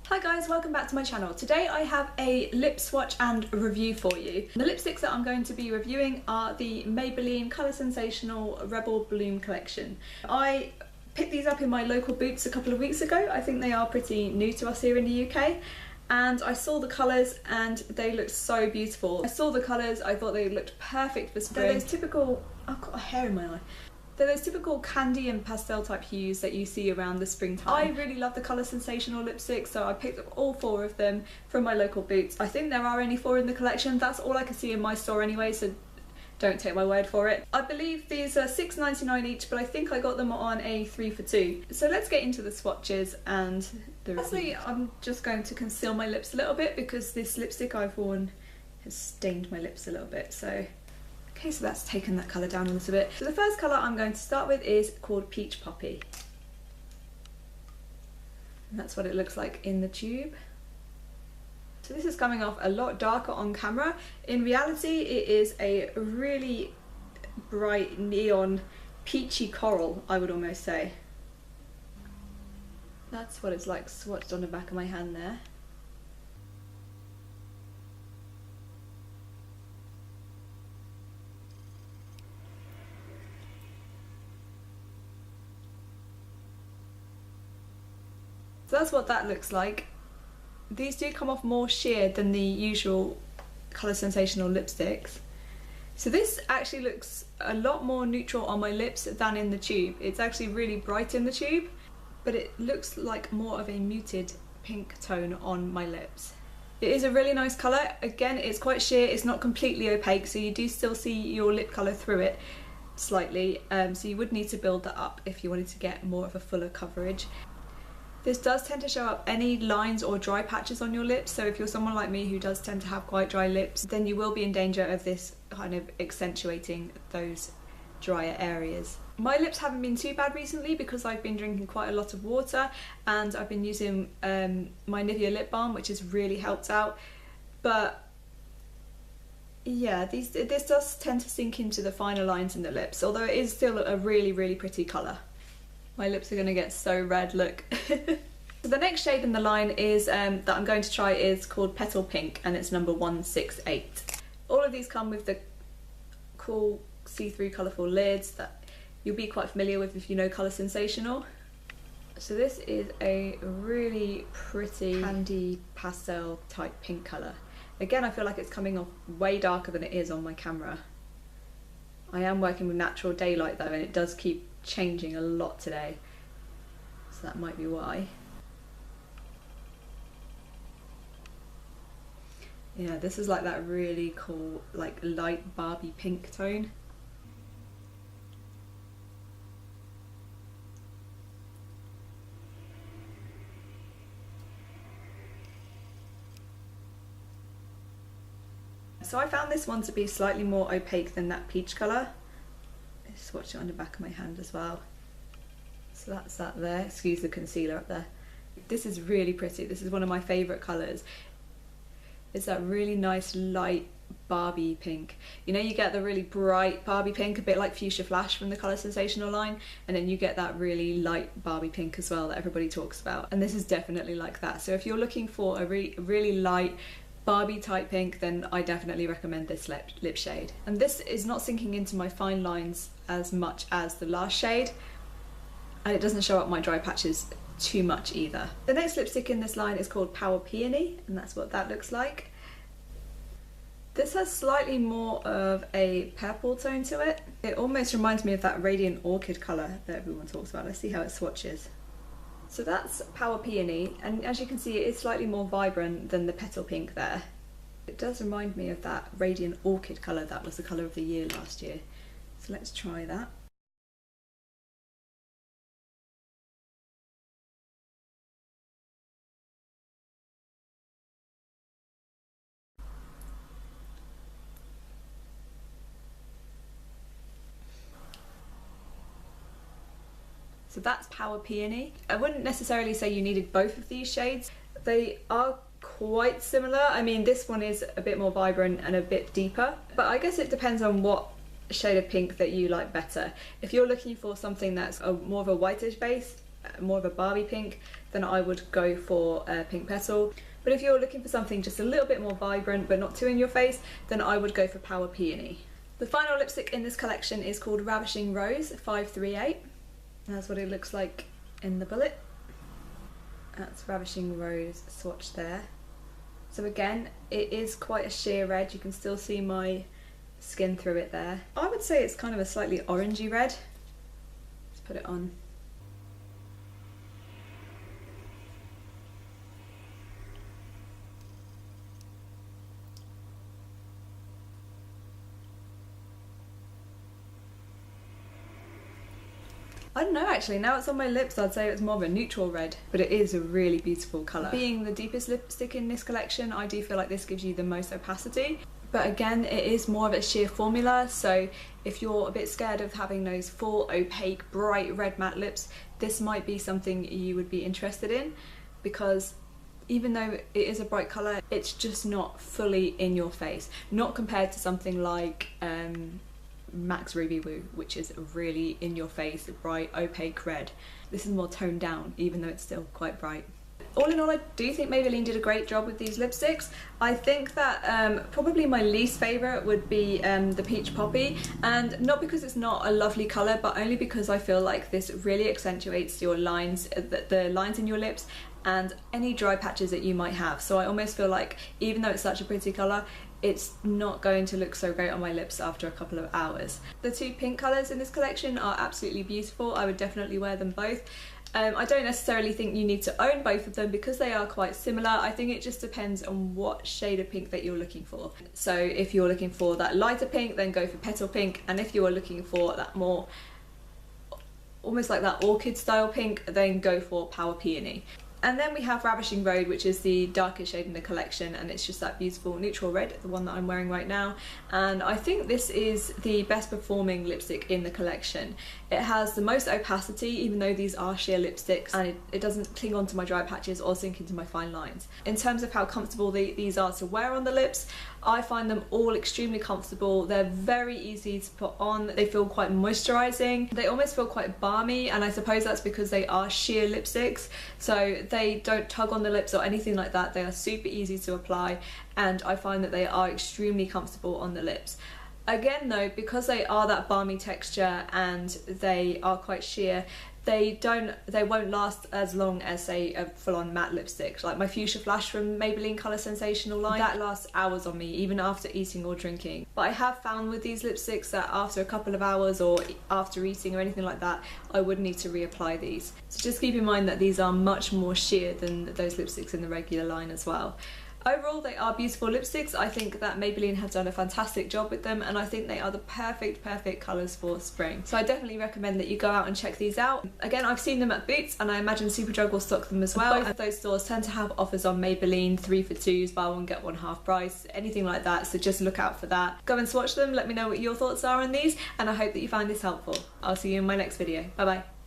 Hi guys, welcome back to my channel. Today I have a lip swatch and review for you. The lipsticks that I'm going to be reviewing are the Maybelline Colorsensational Rebel Bloom collection. I picked these up in my local Boots a couple of weeks ago. I think they are pretty new to us here in the UK. And I saw the colours and they looked so beautiful. I saw the colours, I thought they looked perfect for spring. They're those typical, I've got a hair in my eye. They're those typical candy and pastel type hues that you see around the springtime. I really love the Colorsensational lipsticks, so I picked up all 4 of them from my local Boots. I think there are only 4 in the collection. That's all I can see in my store anyway, so don't take my word for it. I believe these are $6.99 each, but I think I got them on a 3 for 2. So let's get into the swatches and the review. Firstly, I'm just going to conceal my lips a little bit because this lipstick I've worn has stained my lips a little bit, so okay, so that's taken that colour down a little bit. So the first colour I'm going to start with is called Peach Poppy. And that's what it looks like in the tube. So this is coming off a lot darker on camera. In reality, it is a really bright neon peachy coral, I would almost say. That's what it's like swatched on the back of my hand there. So that's what that looks like. These do come off more sheer than the usual Colorsensational lipsticks. So this actually looks a lot more neutral on my lips than in the tube. It's actually really bright in the tube, but it looks like more of a muted pink tone on my lips. It is a really nice colour. Again, it's quite sheer, it's not completely opaque, so you do still see your lip colour through it slightly. So you would need to build that up if you wanted to get more of a fuller coverage. This does tend to show up any lines or dry patches on your lips, so if you're someone like me who does tend to have quite dry lips, then you will be in danger of this kind of accentuating those drier areas. My lips haven't been too bad recently because I've been drinking quite a lot of water and I've been using my Nivea lip balm, which has really helped out. But yeah, this does tend to sink into the finer lines in the lips, although it is still a really, really pretty colour. My lips are going to get so red, look. So the next shade in the line is that I'm going to try is called Petal Pink, and it's number 168. All of these come with the cool see-through colourful lids that you'll be quite familiar with if you know Colorsensational. So this is a really pretty candy pastel type pink colour. Again, I feel like it's coming off way darker than it is on my camera. I am working with natural daylight though, and it does keep changing a lot today, so that might be why. Yeah, this is like that really cool, like light Barbie pink tone. So I found this one to be slightly more opaque than that peach colour. Swatch it on the back of my hand as well. So that's that there. Excuse the concealer up there. This is really pretty. This is one of my favourite colours. It's that really nice light Barbie pink. You know, you get the really bright Barbie pink, a bit like Fuchsia Flash from the Colorsensational line, and then you get that really light Barbie pink as well that everybody talks about. And this is definitely like that. So if you're looking for a really light Barbie type pink, then I definitely recommend this lip shade. And this is not sinking into my fine lines as much as the last shade, and it doesn't show up my dry patches too much either. The next lipstick in this line is called Peony, and that's what that looks like. This has slightly more of a purple tone to it. It almost reminds me of that Radiant Orchid colour that everyone talks about. Let's see how it swatches. So that's Peony, and as you can see, it is slightly more vibrant than the Petal Pink there. It does remind me of that Radiant Orchid colour that was the colour of the year last year. So let's try that. So that's Peony. I wouldn't necessarily say you needed both of these shades. They are quite similar. I mean, this one is a bit more vibrant and a bit deeper, but I guess it depends on what shade of pink that you like better. If you're looking for something that's more of a whitish base, more of a Barbie pink, then I would go for Pink Petal. But if you're looking for something just a little bit more vibrant but not too in your face, then I would go for Power Peony. The final lipstick in this collection is called Ravishing Rose 538. And that's what it looks like in the bullet. That's Ravishing Rose swatch there. So again, it is quite a sheer red. You can still see my skin through it there. I would say it's kind of a slightly orangey red. Let's put it on. I don't know actually, now it's on my lips I'd say it's more of a neutral red, but it is a really beautiful colour. Being the deepest lipstick in this collection, I do feel like this gives you the most opacity. But again, it is more of a sheer formula, so if you're a bit scared of having those full opaque bright red matte lips, this might be something you would be interested in, because even though it is a bright colour, it's just not fully in your face. Not compared to something like MAC's Ruby Woo, which is a really in your face, bright, opaque red. This is more toned down, even though it's still quite bright. All in all, I do think Maybelline did a great job with these lipsticks. I think that probably my least favourite would be the Peach Poppy, and not because it's not a lovely colour, but only because I feel like this really accentuates your lines, the lines in your lips, and any dry patches that you might have. So I almost feel like, even though it's such a pretty colour, it's not going to look so great on my lips after a couple of hours. The two pink colours in this collection are absolutely beautiful. I would definitely wear them both. I don't necessarily think you need to own both of them because they are quite similar. I think it just depends on what shade of pink that you're looking for. So if you're looking for that lighter pink, then go for Petal Pink, and if you are looking for that more almost like that orchid style pink, then go for Power Peony. And then we have Ravishing Rose, which is the darkest shade in the collection, and it's just that beautiful neutral red, the one that I'm wearing right now. And I think this is the best performing lipstick in the collection. It has the most opacity, even though these are sheer lipsticks, and it doesn't cling onto my dry patches or sink into my fine lines. In terms of how comfortable these are to wear on the lips, I find them all extremely comfortable. They're very easy to put on. They feel quite moisturising. They almost feel quite balmy, and I suppose that's because they are sheer lipsticks, so they don't tug on the lips or anything like that. They are super easy to apply, and I find that they are extremely comfortable on the lips. Again though, because they are that balmy texture and they are quite sheer, they won't last as long as, say, a full-on matte lipstick. Like my Fuchsia Flash from Maybelline Colorsensational line, that lasts hours on me, even after eating or drinking. But I have found with these lipsticks that after a couple of hours or after eating or anything like that, I would need to reapply these. So just keep in mind that these are much more sheer than those lipsticks in the regular line as well. Overall, they are beautiful lipsticks. I think that Maybelline have done a fantastic job with them, and I think they are the perfect colours for spring. So I definitely recommend that you go out and check these out. Again, I've seen them at Boots, and I imagine Superdrug will stock them as well. Both of those stores tend to have offers on Maybelline, 3 for 2s, buy one get one half price, anything like that, so just look out for that. Go and swatch them, let me know what your thoughts are on these, and I hope that you find this helpful. I'll see you in my next video. Bye bye.